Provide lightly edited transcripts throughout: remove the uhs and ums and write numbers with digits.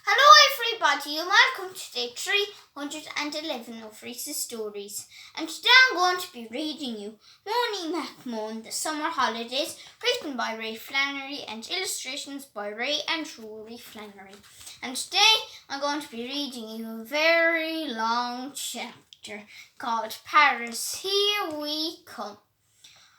Hello everybody and welcome to day 311 of Rhys's stories. And today I'm going to be reading you Moany McMoan-The Summer Holidays, written by Flannery and illustrations by Ray and Rory Flannery. And today I'm going to be reading you a very long chapter called Paris, Here We Come.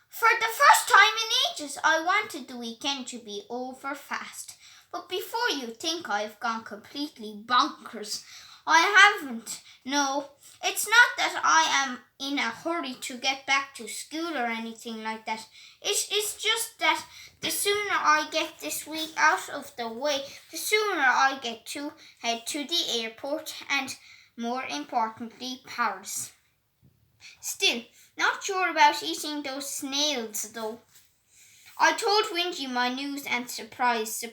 For the first time in ages, I wanted the weekend to be over fast. But before you think I've gone completely bonkers, I haven't. No, it's not that I am in a hurry to get back to school or anything like that. It's just that the sooner I get this week out of the way, the sooner I get to head to the airport and, more importantly, Paris. Still, not sure about eating those snails, though. I told Wingy my news and surprise,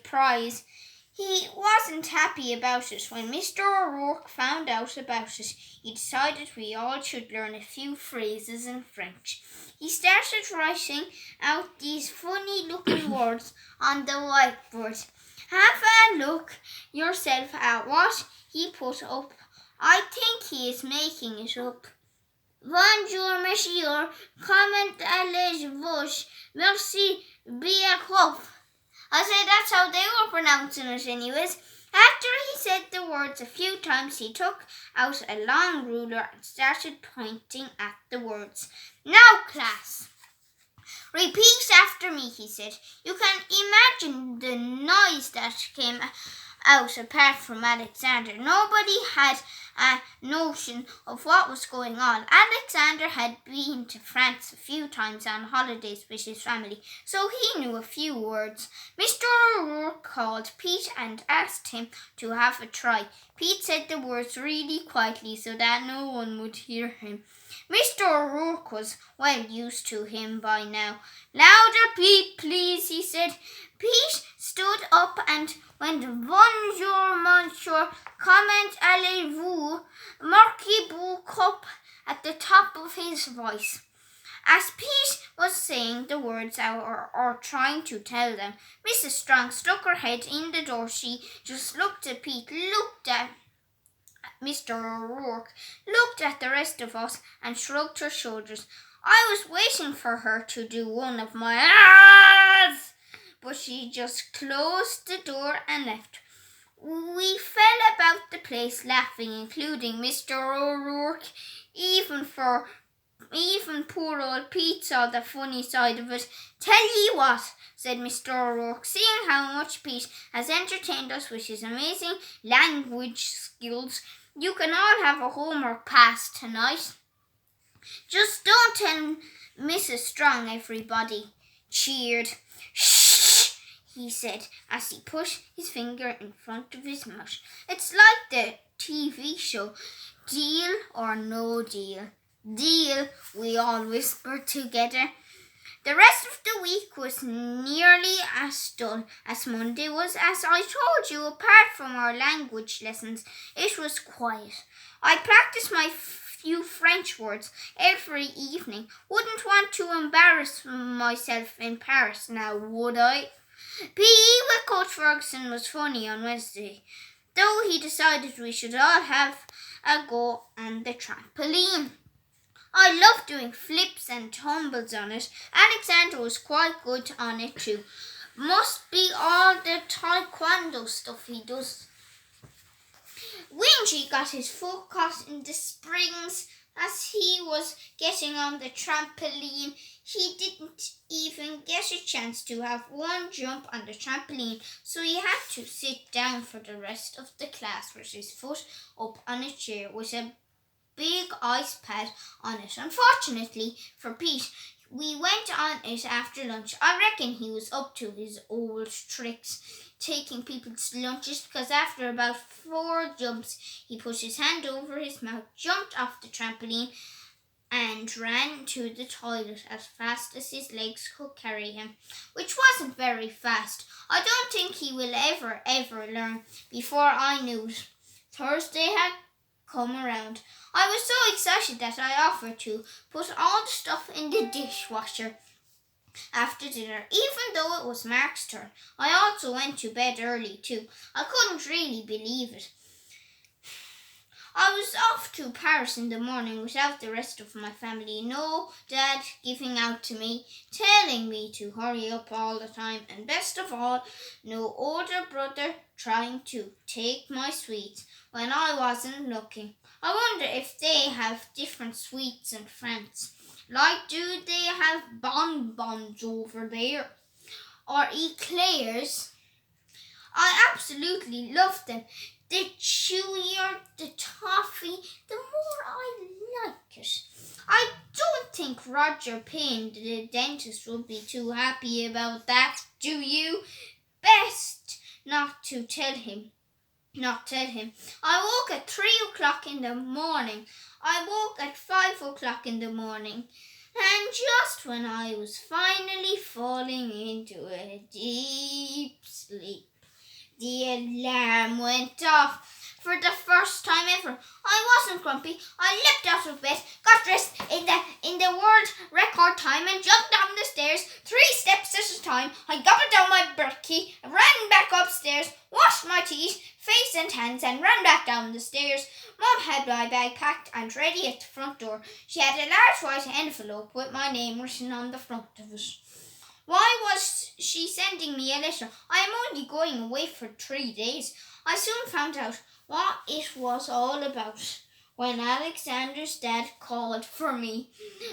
he wasn't happy about it. When Mr. O'Rourke found out about it, he decided we all should learn a few phrases in French. He started writing out these funny-looking words on the whiteboard. Have a look yourself at what he put up. I think he is making it up. Bonjour, monsieur. Comment allez-vous? Merci beaucoup. I said that's how they were pronouncing it anyways. After he said the words a few times, he took out a long ruler and started pointing at the words. Now, class, repeat after me, he said. You can imagine the noise that came out apart from Alexander. Nobody had a notion of what was going on. Alexander had been to France a few times on holidays with his family, so he knew a few words. Mr. O'Rourke called Pete and asked him to have a try. Pete said the words really quietly so that no one would hear him. Mr. O'Rourke was well used to him by now. Louder, Pete, please, he said. Pete stood up and went, Bonjour, monsieur, comment allez-vous? Merci beaucoup at the top of his voice. As Pete was saying the words out or trying to tell them, Mrs. Strong stuck her head in the door. She just looked at Pete, looked at Mr. O'Rourke, looked at the rest of us and shrugged her shoulders. I was waiting for her to do one of my ahs, but she just closed the door and left. We fell about the place laughing, including Mr. O'Rourke. Even poor old Pete saw the funny side of it. Tell ye what, said Mr. O'Rourke, seeing how much Pete has entertained us with his amazing language skills, you can all have a homework pass tonight. Just don't tell Mrs. Strong, everybody cheered. Shh, he said as he put his finger in front of his mouth. It's like the TV show, Deal or No Deal. Deal, we all whispered together. The rest of the week was nearly as dull as Monday was. As I told you, apart from our language lessons, it was quiet. I practiced my few French words every evening. Wouldn't want to embarrass myself in Paris now, would I? PE with Coach Ferguson was funny on Wednesday, though he decided we should all have a go on the trampoline. I loved doing flips and tumbles on it. Alexander was quite good on it too. Must be all the taekwondo stuff he does. Wingy got his foot caught in the springs as he was getting on the trampoline. He didn't even get a chance to have one jump on the trampoline, so he had to sit down for the rest of the class with his foot up on a chair with a big ice pad on it. Unfortunately for Pete, we went on it after lunch. I reckon he was up to his old tricks, taking people's lunches, because after about 4 jumps, he put his hand over his mouth, jumped off the trampoline, and ran to the toilet as fast as his legs could carry him, which wasn't very fast. I don't think he will ever learn. Before I knew it, Thursday had come around. I was so excited that I offered to put all the stuff in the dishwasher. after dinner, even though it was Mark's turn. I also went to bed early too. I couldn't really believe it. I was off to Paris in the morning without the rest of my family. No Dad giving out to me, telling me to hurry up all the time, and best of all, no older brother trying to take my sweets when I wasn't looking. I wonder if they have different sweets in France. Like, do they have bonbons over there? Or eclairs? I absolutely love them. The chewier the toffee, the more I like it. I don't think Roger Payne, the dentist, would be too happy about that, do you? Best not tell him. I woke at 3 o'clock in the morning. I woke at 5 o'clock in the morning. And just when I was finally falling into a deep sleep, the alarm went off. For the first time ever, I wasn't grumpy. I leapt out of bed, got dressed in the world record time, and jumped down the stairs 3 steps at a time. I gobbled down my brekkie, ran back upstairs, washed my teeth, face and hands, and ran back down the stairs. Mom had my bag packed and ready at the front door. She had a large white envelope with my name written on the front of it. Why was she sending me a letter? I am only going away for 3 days. I soon found out what it was all about when Alexander's dad called for me.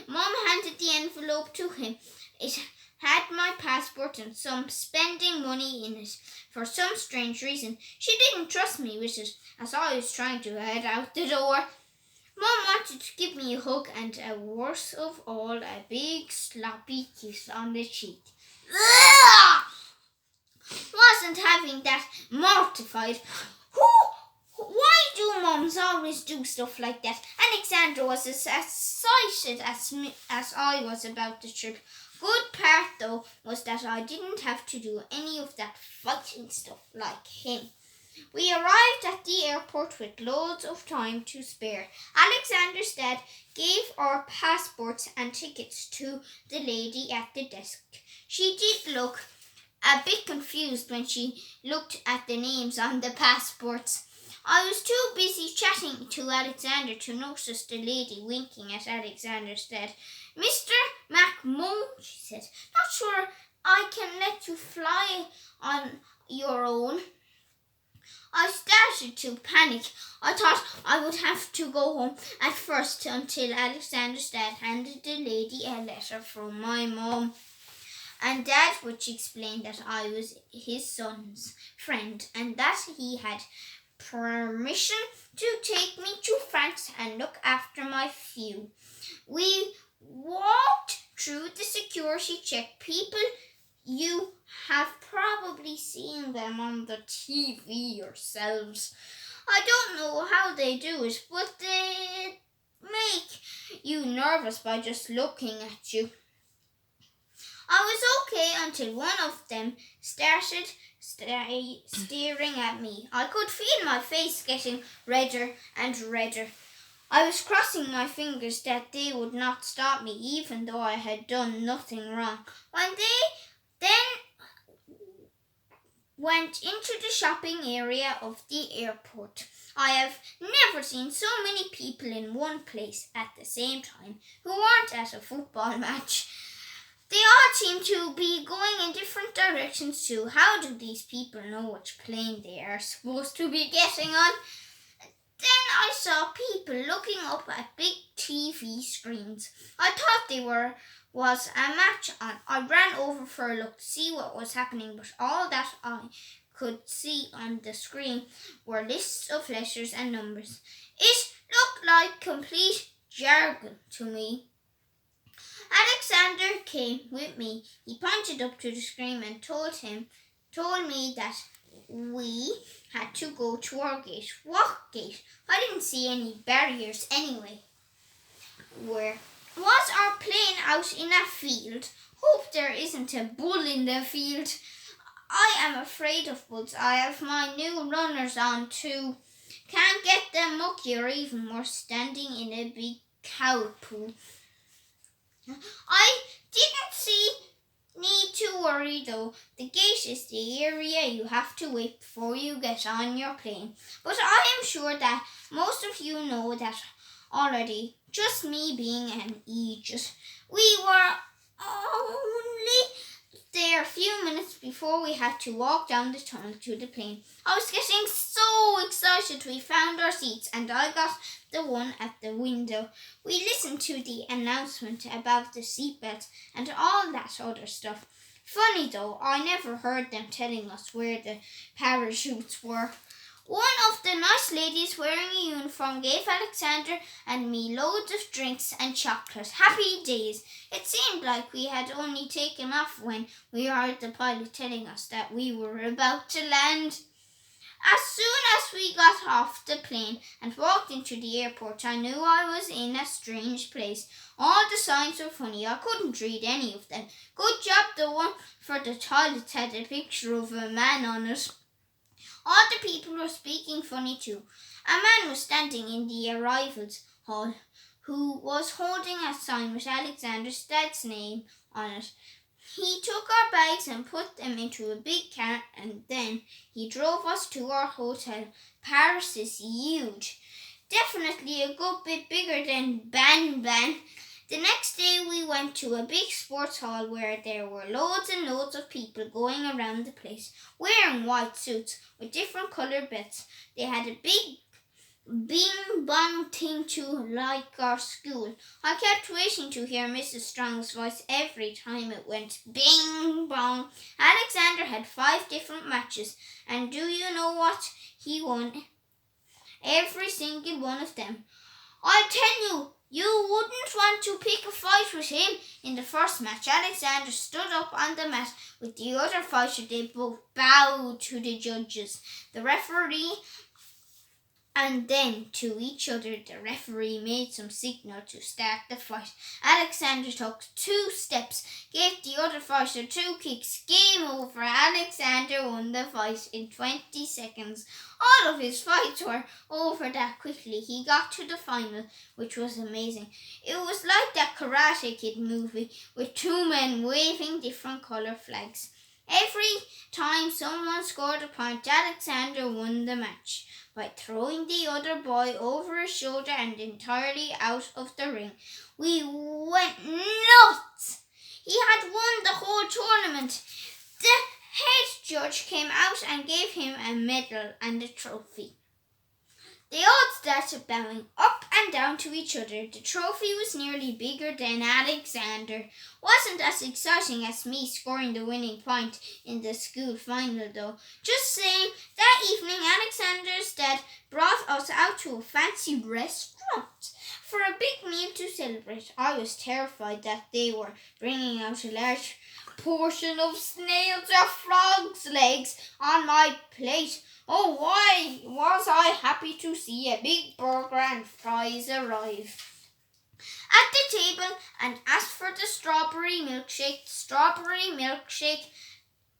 Mom handed the envelope to him. It had my passport and some spending money in it. For some strange reason, she didn't trust me with it as I was trying to head out the door. Mom wanted to give me a hug and, worst of all, a big sloppy kiss on the cheek. Ugh! Wasn't having that, mortified. Why do mums always do stuff like that? Alexander was as excited as I was about the trip. Good part, though, was that I didn't have to do any of that fighting stuff like him. We arrived at the airport with loads of time to spare. Alexander's dad gave our passports and tickets to the lady at the desk. She did look a bit confused when she looked at the names on the passports. I was too busy chatting to Alexander to notice the lady winking at Alexander's dad. Mr. McMoan, she said, not sure I can let you fly on your own. I started to panic. I thought I would have to go home at first until Alexander's dad handed the lady a letter from my mom and Dad, which explained that I was his son's friend and that he had permission to take me to France and look after my few. We walked through the security check. People, you have probably seen them on the TV yourselves. I don't know how they do it, but they make you nervous by just looking at you. I was okay until one of them started staring at me. I could feel my face getting redder and redder. I was crossing my fingers that they would not stop me, even though I had done nothing wrong. When they then went into the shopping area of the airport, I have never seen so many people in one place at the same time who weren't at a football match. They all seem to be going in different directions too. How do these people know which plane they are supposed to be getting on? Then I saw people looking up at big TV screens. I thought was a match on. I ran over for a look to see what was happening, but all that I could see on the screen were lists of letters and numbers. It looked like complete jargon to me. Alexander came with me. He pointed up to the screen and told me that we had to go to our gate. What gate? I didn't see any barriers anyway. Where was our plane? Out in a field? Hope there isn't a bull in the field. I am afraid of bulls. I have my new runners on too. Can't get them mucky or even worse, standing in a big cow poo. I didn't see need to worry though. The gate is the area you have to wait before you get on your plane. But I am sure that most of you know that already. Just me being an idiot. We were only there a few minutes before we had to walk down the tunnel to the plane. I was getting so excited we found our seats and I got the one at the window. We listened to the announcement about the seatbelts and all that other stuff. Funny though, I never heard them telling us where the parachutes were. One of the nice ladies wearing a uniform gave Alexander and me loads of drinks and chocolate. Happy days. It seemed like we had only taken off when we heard the pilot telling us that we were about to land. As soon as we got off the plane and walked into the airport, I knew I was in a strange place. All the signs were funny. I couldn't read any of them. Good job, the one for the toilets had a picture of a man on it. All the people were speaking funny too. A man was standing in the arrivals hall who was holding a sign with Alexander's dad's name on it. He took our bags and put them into a big car and then he drove us to our hotel. Paris is huge. Definitely a good bit bigger than Ban. The next day we went to a big sports hall where there were loads and loads of people going around the place, wearing white suits with different coloured bits. They had a big bing bong thing too, like our school. I kept waiting to hear Mrs. Strong's voice every time it went bing bong. Alexander had 5 different matches, and do you know what? He won every single one of them. I'll tell you, you wouldn't want to pick a fight with him. In the first match, Alexander stood up on the mat with the other fighter. They both bowed to the judges, the referee, and then to each other. The referee made some signal to start the fight. Alexander took 2 steps, gave the other fighter 2 kicks. Game over. Alexander won the fight in 20 seconds. All of his fights were over that quickly. He got to the final, which was amazing. It was like that Karate Kid movie with 2 men waving different colour flags. Every time someone scored a point, Alexander won the match by throwing the other boy over his shoulder and entirely out of the ring. We went nuts! He had won the whole tournament. The head judge came out and gave him a medal and a trophy. They all started bowing up and down to each other. The trophy was nearly bigger than Alexander. Wasn't as exciting as me scoring the winning point in the school final though. Just saying, that evening Alexander's dad brought us out to a fancy restaurant for a big meal to celebrate. I was terrified that they were bringing out a large portion of snails or frogs' legs on my plate. Oh, why was I happy to see a big burger and fries arrive at the table and asked for the strawberry milkshake. The strawberry milkshake,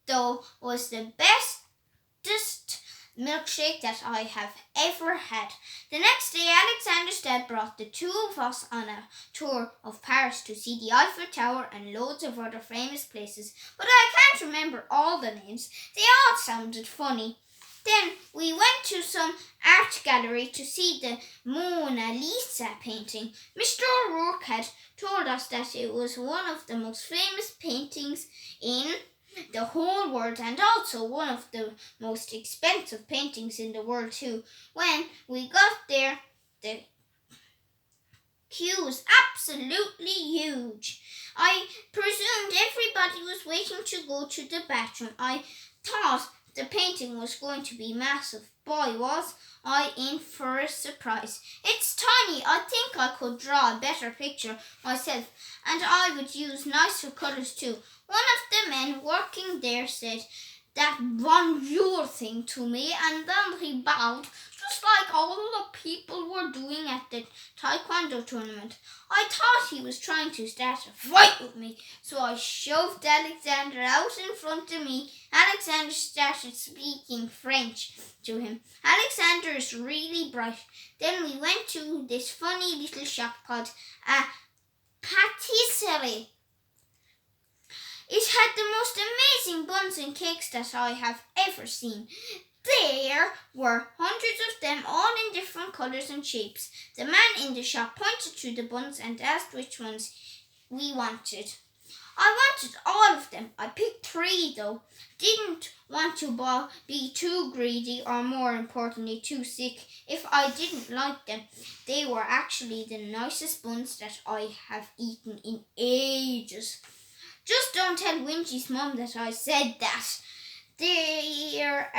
though, was the bestest milkshake that I have ever had. The next day, Alexander's dad brought the 2 of us on a tour of Paris to see the Eiffel Tower and loads of other famous places, but I can't remember all the names. They all sounded funny. Then we went to some art gallery to see the Mona Lisa painting. Mr. O'Rourke had told us that it was one of the most famous paintings in the whole world and also one of the most expensive paintings in the world too. When we got there, the queue was absolutely huge. I presumed everybody was waiting to go to the bathroom. I thought the painting was going to be massive. Boy, was I in for a surprise. It's tiny. I think I could draw a better picture myself, and I would use nicer colours too. One of the men working there said that bonjour thing to me, and then he bowed, just like all the people were doing at the taekwondo tournament. I thought he was trying to start a fight with me, so I shoved Alexander out in front of me. Alexander started speaking French to him. Alexander is really bright. Then we went to this funny little shop called a patisserie. It had the most amazing buns and cakes that I have ever seen. There were hundreds of them, all in different colours and shapes. The man in the shop pointed to the buns and asked which ones we wanted. I wanted all of them. I picked 3 though. Didn't want to be too greedy or, more importantly, too sick if I didn't like them. They were actually the nicest buns that I have eaten in ages. Just don't tell Wingy's mum that I said that. There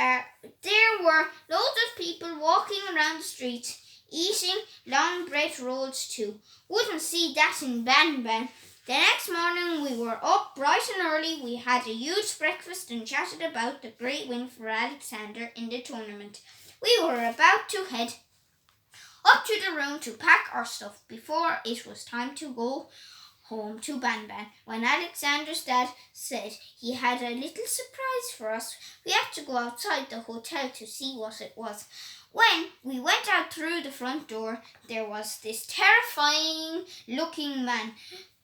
were loads of people walking around the streets, eating long bread rolls too. Wouldn't see that in Banban. The next morning we were up bright and early. We had a huge breakfast and chatted about the great win for Alexander in the tournament. We were about to head up to the room to pack our stuff before it was time to go home to Banban when Alexander's dad said he had a little surprise for us. We had to go outside the hotel to see what it was. When we went out through the front door, there was this terrifying looking man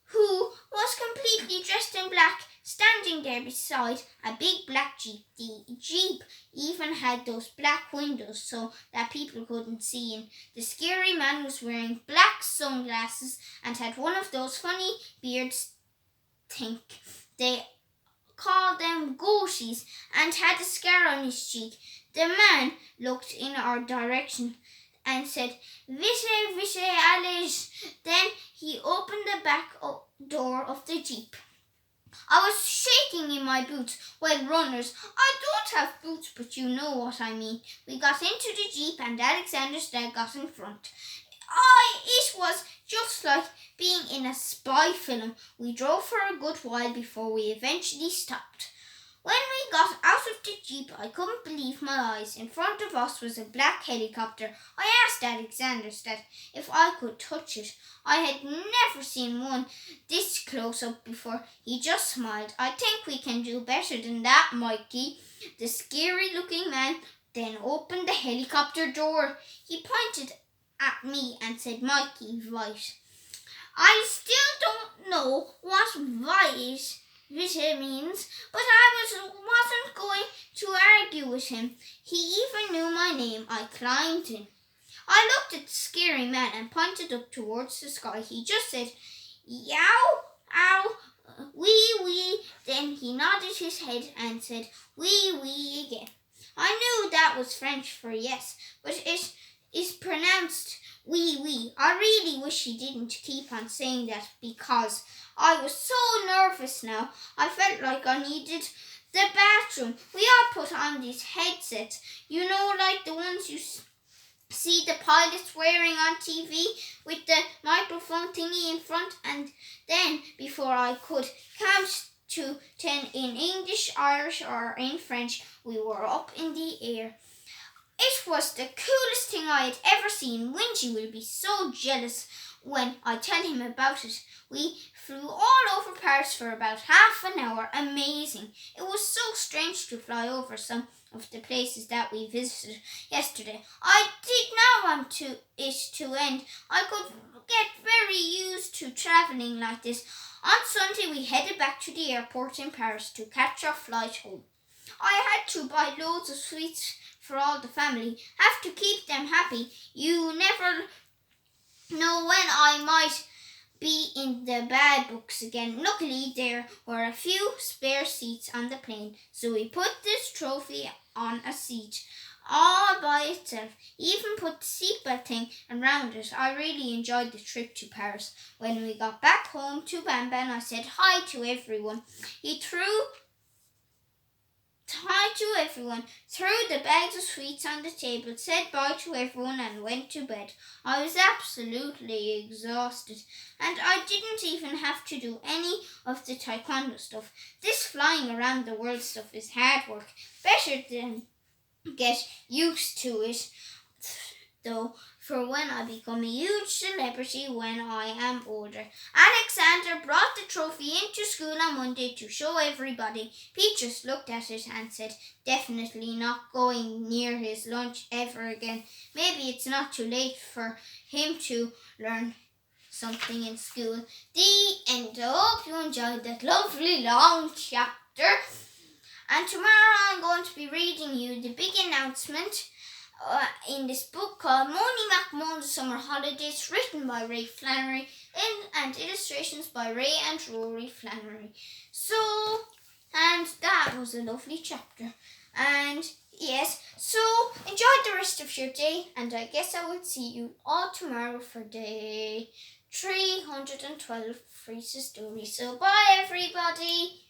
who was completely dressed in black, standing there beside a big black Jeep. The Jeep even had those black windows so that people couldn't see in. The scary man was wearing black sunglasses and had one of those funny beards, think they call them goatees, and had a scar on his cheek. The man looked in our direction and said, "Vite, Alice." Then he opened the back door of the Jeep. I was shaking in my boots. Well, runners, I don't have boots, but you know what I mean. We got into the Jeep and Alexander's dad got in front. It was just like being in a spy film. We drove for a good while before we eventually stopped. When we got out of the Jeep, I couldn't believe my eyes. In front of us was a black helicopter. I asked Alexander's dad if I could touch it. I had never seen one this close up before. He just smiled. "I think we can do better than that, Mikey." The scary-looking man then opened the helicopter door. He pointed at me and said, "Mikey, right." I still don't know what "right" means, but I wasn't going to argue with him. He even knew my name. I climbed in. I looked at the scary man and pointed up towards the sky. He just said, "Yow, ow, wee, wee." Then he nodded his head and said, "Wee, wee" again. I knew that was French for yes, but it is pronounced wee, wee. I really wish he didn't keep on saying that because I was so nervous now. I felt like I needed the bathroom. We all put on these headsets, like the ones you see the pilots wearing on TV with the microphone thingy in front. And then before I could count to 10 in English, Irish or in French, we were up in the air. It was the coolest thing I had ever seen. Wingy will be so jealous when I tell him about it. We flew all over Paris for about half an hour. Amazing. It was so strange to fly over some of the places that we visited yesterday. I did not want it to end. I could get very used to travelling like this. On Sunday, we headed back to the airport in Paris to catch our flight home. I had to buy loads of sweets for all the family. Have to keep them happy. You never know when I might be in the bad books again. Luckily, there were a few spare seats on the plane, so we put this trophy on a seat all by itself. Even put the seatbelt thing around it. I really enjoyed the trip to Paris. When we got back home to Banban, I said hi to everyone. Threw the bags of sweets on the table, said bye to everyone and went to bed. I was absolutely exhausted and I didn't even have to do any of the taekwondo stuff. This flying around the world stuff is hard work. Better than get used to it though, for when I become a huge celebrity when I am older. Alexander brought the trophy into school on Monday to show everybody. Pete just looked at it and said, definitely not going near his lunch ever again. Maybe it's not too late for him to learn something in school. The end. I hope you enjoyed that lovely long chapter. And tomorrow I'm going to be reading you the big announcement in this book called Moany McMoan-The Summer Holidays, written by Ray Flannery and illustrations by Ray and Rory Flannery. And that was a lovely chapter. And yes, so enjoy the rest of your day, and I guess I will see you all tomorrow for day 312 Rhys' story. So bye everybody.